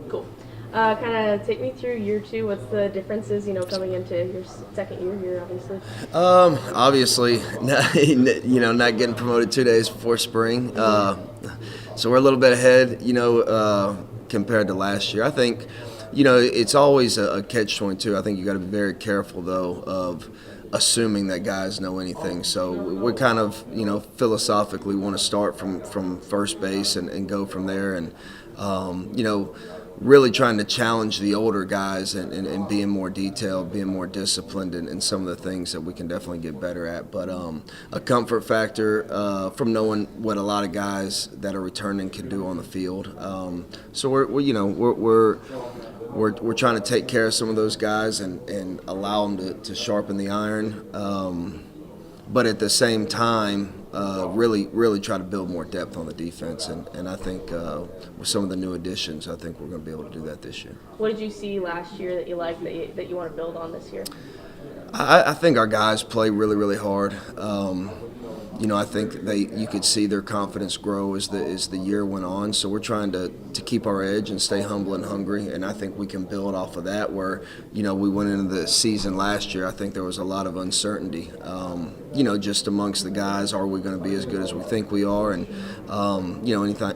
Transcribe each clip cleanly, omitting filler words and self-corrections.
Cool. Kind of take me through year two. What's the differences, coming into your second year here, obviously? Obviously, not getting promoted 2 days before spring. So we're a little bit ahead, compared to last year. I think, it's always a catch-22. I think you got to be very careful, though, of assuming that guys know anything. So we kind of, philosophically want to start from first base and go from there. And, really trying to challenge the older guys and being more detailed, being more disciplined in some of the things that we can definitely get better at. But a comfort factor from knowing what a lot of guys that are returning can do on the field. So we're trying to take care of some of those guys and allow them to sharpen the iron. But at the same time, really try to build more depth on the defense. And I think with some of the new additions, I think we're going to be able to do that this year. What did you see last year that you liked that you want to build on this year? I think our guys play really hard. I think you could see their confidence grow as the year went on. So we're trying to keep our edge and stay humble and hungry. And I think we can build off of that. Where we went into the season last year, I think there was a lot of uncertainty. Just amongst the guys, are we going to be as good as we think we are? And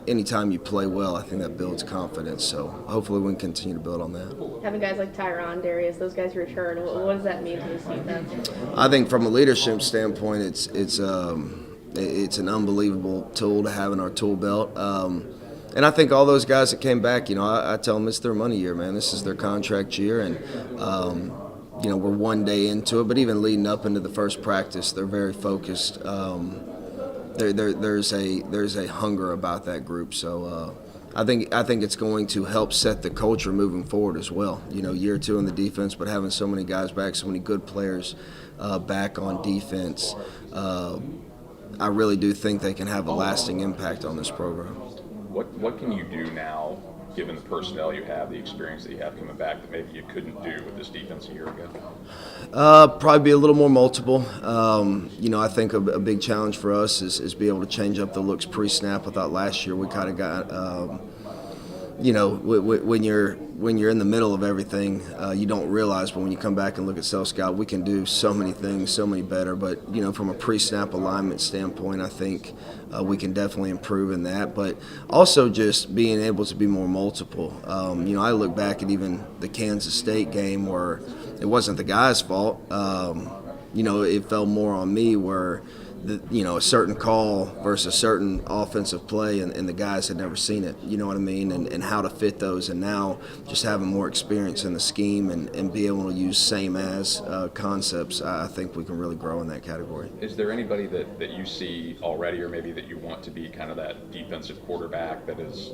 anytime you play well, I think that builds confidence. So hopefully we can continue to build on that. Having guys like Tyron, Darius, those guys return. What does that mean to this defense? I think from a leadership standpoint, it's an unbelievable tool to have in our tool belt. And I think all those guys that came back, I tell them it's their money year, man. This is their contract year, and we're one day into it. But even leading up into the first practice, they're very focused. There's a hunger about that group. So I think it's going to help set the culture moving forward as well. Year two in the defense, but having so many guys back, so many good players back on defense. I really do think they can have a lasting impact on this program. What can you do now, given the personnel you have, the experience that you have coming back, that maybe you couldn't do with this defense a year ago? Probably be a little more multiple. I think a big challenge for us is be able to change up the looks pre-snap. I thought last year we kind of got when you're in the middle of everything, you don't realize, but when you come back and look at self-scout, we can do so many things, so many better. But, from a pre-snap alignment standpoint, I think we can definitely improve in that. But also just being able to be more multiple. I look back at even the Kansas State game where it wasn't the guy's fault. It fell more on me where a certain call versus a certain offensive play, and the guys had never seen it, you know what I mean, and how to fit those. And now just having more experience in the scheme and be able to use same-as concepts, I think we can really grow in that category. Is there anybody that you see already, or maybe that you want to be kind of that defensive quarterback that is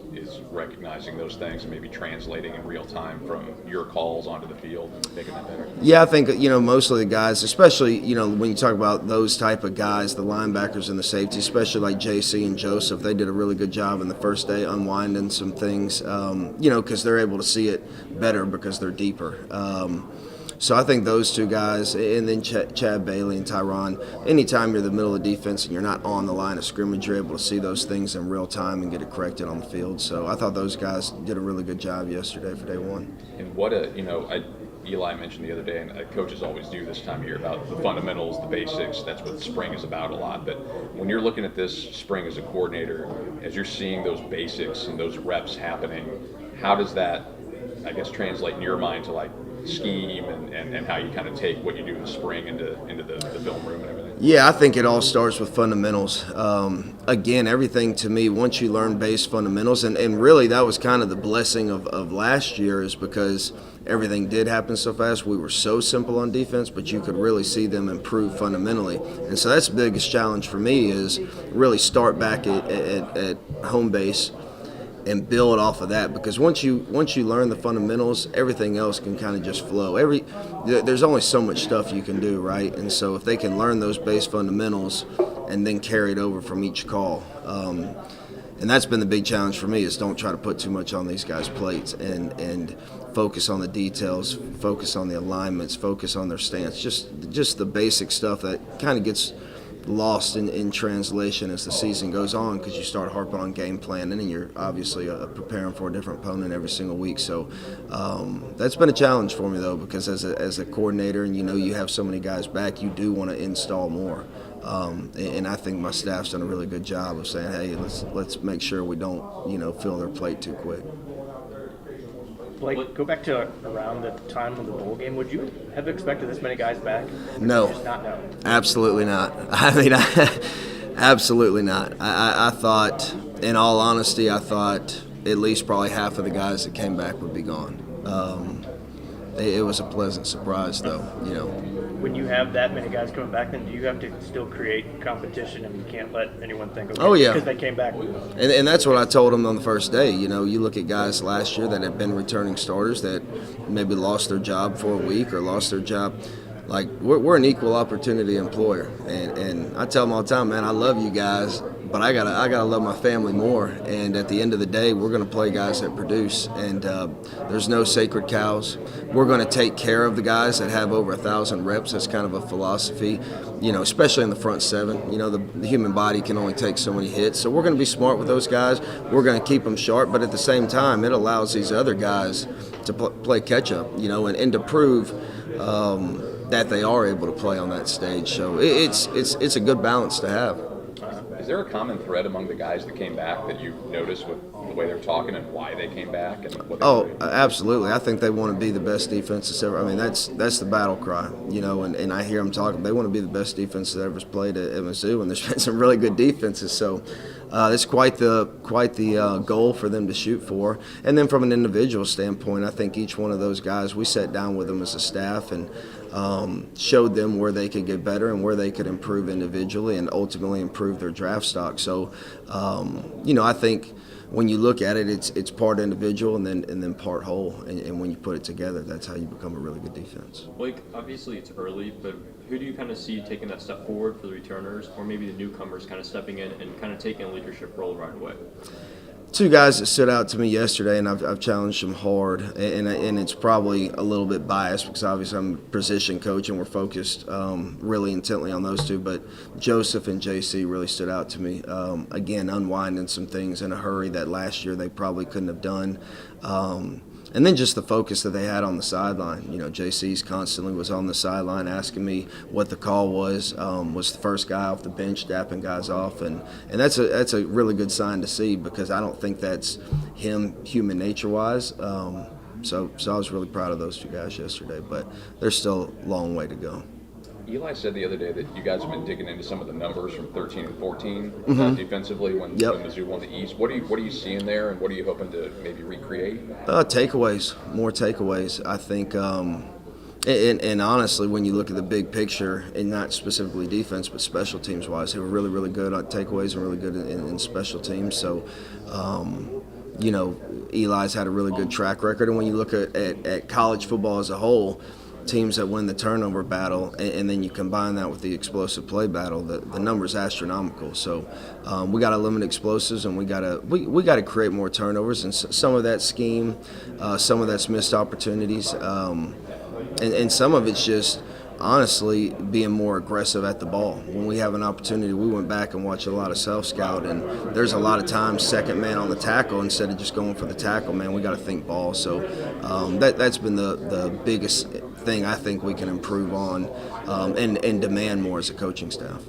recognizing those things and maybe translating in real time from your calls onto the field and making that better? Yeah, I think, most of the guys, especially, when you talk about those type of guys, the linebackers and the safety, especially like JC and Joseph, they did a really good job in the first day unwinding some things, because they're able to see it better because they're deeper. So I think those two guys, and then Chad Bailey and Tyron, anytime you're in the middle of the defense and you're not on the line of scrimmage, you're able to see those things in real time and get it corrected on the field. So I thought those guys did a really good job yesterday for day one. And Eli mentioned the other day, and coaches always do this time of year, about the fundamentals, the basics. That's what spring is about a lot. But when you're looking at this spring as a coordinator, as you're seeing those basics and those reps happening, how does that, I guess, translate in your mind to like scheme and how you kind of take what you do in the spring into the film room and everything? Yeah, I think it all starts with fundamentals. Again, everything to me, once you learn base fundamentals, and really that was kind of the blessing of last year, is because everything did happen so fast. We were so simple on defense, but you could really see them improve fundamentally. And so that's the biggest challenge for me, is really start back at home base and build off of that, because once you learn the fundamentals, everything else can kind of just flow. There's only so much stuff you can do, right? And so if they can learn those base fundamentals and then carry it over from each call, and that's been the big challenge for me, is don't try to put too much on these guys' plates and focus on the details, focus on the alignments, focus on their stance, just the basic stuff that kind of gets lost in translation as the season goes on because you start harping on game planning and you're obviously preparing for a different opponent every single week. So that's been a challenge for me though, because as a coordinator and you have so many guys back, you do want to install more. And I think my staff's done a really good job of saying, hey, let's make sure we don't fill their plate too quick. Blake, go back to around the time of the bowl game. Would you have expected this many guys back? No. Just not know? Absolutely not. I mean, absolutely not. I thought, in all honesty, at least probably half of the guys that came back would be gone. It was a pleasant surprise, though, When you have that many guys coming back, then do you have to still create competition and you can't let anyone think, okay, oh, yeah, because they came back? And that's what I told them on the first day. You look at guys last year that had been returning starters that maybe lost their job for a week or lost their job. Like, we're an equal opportunity employer. And I tell them all the time, man, I love you guys, but I gotta love my family more. And at the end of the day, we're going to play guys that produce. And there's no sacred cows. We're going to take care of the guys that have over 1,000 reps. That's kind of a philosophy, especially in the front seven. The human body can only take so many hits. So we're going to be smart with those guys. We're going to keep them sharp. But at the same time, it allows these other guys to play catch up, and to prove that they are able to play on that stage. So it's a good balance to have. Is there a common thread among the guys that came back that you noticed with the way they're talking and why they came back? And what they Absolutely. I think they want to be the best defense that's ever. I mean, that's the battle cry, and I hear them talking. They want to be the best defense that ever played at Mizzou, and there's been some really good defenses. So it's quite the goal for them to shoot for. And then from an individual standpoint, I think each one of those guys, we sat down with them as a staff and showed them where they could get better and where they could improve individually and ultimately improve their draft stock. So, I think when you look at it, it's part individual and then part whole. And when you put it together, that's how you become a really good defense. Blake, obviously it's early, but who do you kind of see taking that step forward for the returners, or maybe the newcomers kind of stepping in and kind of taking a leadership role right away? Two guys that stood out to me yesterday, and I've challenged them hard, and it's probably a little bit biased because obviously I'm a position coach and we're focused really intently on those two, but Joseph and JC really stood out to me. Again, unwinding some things in a hurry that last year they probably couldn't have done. And then just the focus that they had on the sideline. JC's constantly was on the sideline asking me what the call was the first guy off the bench dapping guys off. And that's a really good sign to see because I don't think that's him human nature-wise. So I was really proud of those two guys yesterday, but there's still a long way to go. Eli said the other day that you guys have been digging into some of the numbers from 13 and 14 defensively when Mizzou won the East. What are you seeing there, and what are you hoping to maybe recreate? Takeaways, more takeaways. I think, and honestly, when you look at the big picture, and not specifically defense, but special teams wise, they were really, really good on takeaways and really good in special teams. So, Eli's had a really good track record, and when you look at college football as a whole, teams that win the turnover battle, and then you combine that with the explosive play battle, the number's astronomical. So we got to limit explosives, and we got to create more turnovers, and some of that scheme, some of that's missed opportunities, and some of it's just honestly being more aggressive at the ball. When we have an opportunity, we went back and watched a lot of self-scout, and there's a lot of times second man on the tackle instead of just going for the tackle, man, we got to think ball. So that's been the biggest thing I think we can improve on and demand more as a coaching staff.